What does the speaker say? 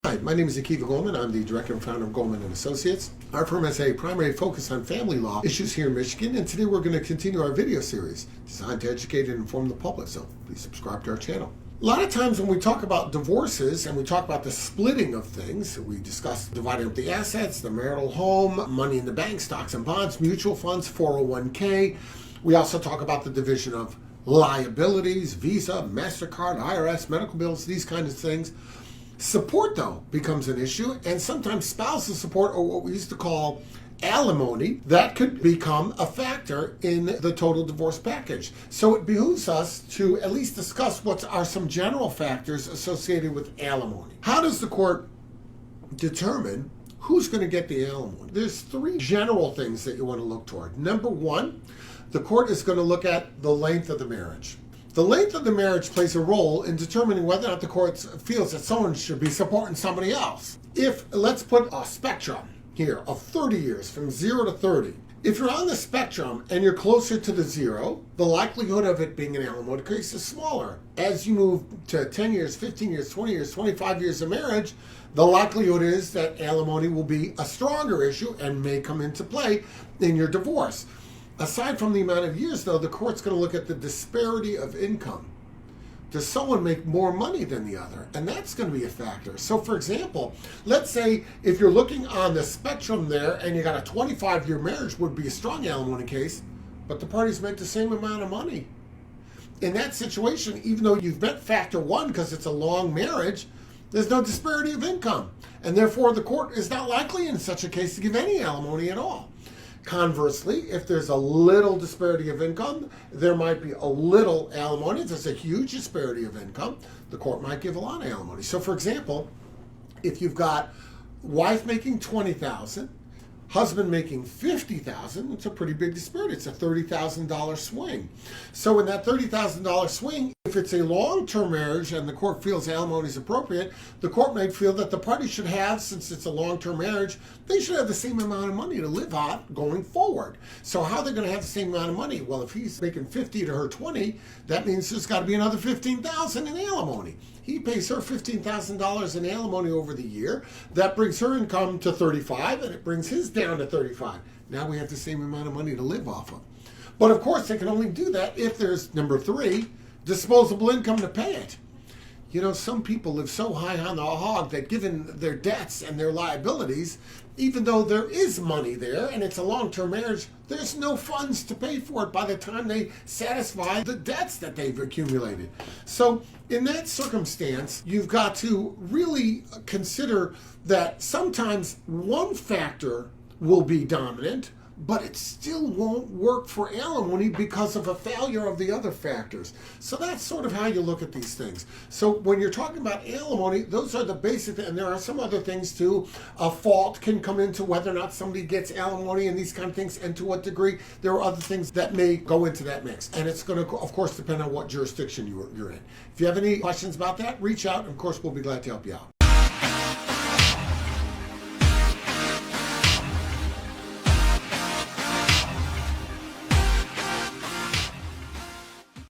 Hi, my name is Goldman. I'm the director and founder of Goldman & Associates. Our firm has a primary focus on family law issues here in Michigan, and today we're going to continue our video series designed to educate and inform the public, so please subscribe to our channel. A lot of times when we talk about divorces and we talk about the splitting of things, we discuss dividing up the assets, the marital home, money in the bank, stocks and bonds, mutual funds, 401k. We also talk about the division of liabilities, Visa, MasterCard, IRS, medical bills, these kinds of things. Support, though, becomes an issue, and sometimes spousal support, or what we used to call alimony, that could become a factor in the total divorce package. So it behooves us to at least discuss what are some general factors associated with alimony. How does the court determine who's going to get the alimony? There's three general things that you want to look toward. Number one, the court is going to look at the length of the marriage. The length of the marriage plays a role in determining whether or not the court feels that someone should be supporting somebody else. If, let's put a spectrum here of 30 years, from 0 to 30. If you're on the spectrum and you're closer to the 0, the likelihood of it being an alimony case is smaller. As you move to 10 years, 15 years, 20 years, 25 years of marriage, the likelihood is that alimony will be a stronger issue and may come into play in your divorce. Aside from the amount of years, though, the court's going to look at the disparity of income. Does someone make more money than the other? And that's going to be a factor. So, for example, let's say if you're looking on the spectrum there and you got a 25-year marriage would be a strong alimony case, but the parties make the same amount of money. In that situation, even though you've met factor one because it's a long marriage, there's no disparity of income. And therefore, the court is not likely in such a case to give any alimony at all. Conversely, if there's a little disparity of income, there might be a little alimony. If there's a huge disparity of income, the court might give a lot of alimony. So, for example, if you've got wife making $20,000, husband making $50,000, it's a pretty big disparity. It's a $30,000 swing. So in that $30,000 swing, if it's a long-term marriage and the court feels alimony is appropriate, the court may feel that the party should have, since it's a long-term marriage, they should have the same amount of money to live on going forward. So how are they going to have the same amount of money? Well, if he's making 50 to her 20, that means there's got to be another $15,000 in alimony. He pays her $15,000 in alimony over the year. That brings her income to 35, and it brings his down to 35. Now we have the same amount of money to live off of. But of course, they can only do that if there's, number three, disposable income to pay it. You know, some people live so high on the hog that given their debts and their liabilities, even though there is money there and it's a long-term marriage, there's no funds to pay for it by the time they satisfy the debts that they've accumulated. So in that circumstance, you've got to really consider that sometimes one factor will be dominant, but it still won't work for alimony because of a failure of the other factors. So that's sort of how you look at these things. So when you're talking about alimony, those are the basic, and there are some other things too. A fault can come into whether or not somebody gets alimony and these kind of things, and to what degree. There are other things that may go into that mix. And it's going to, of course, depend on what jurisdiction you're in. If you have any questions about that, reach out. Of course, we'll be glad to help you out.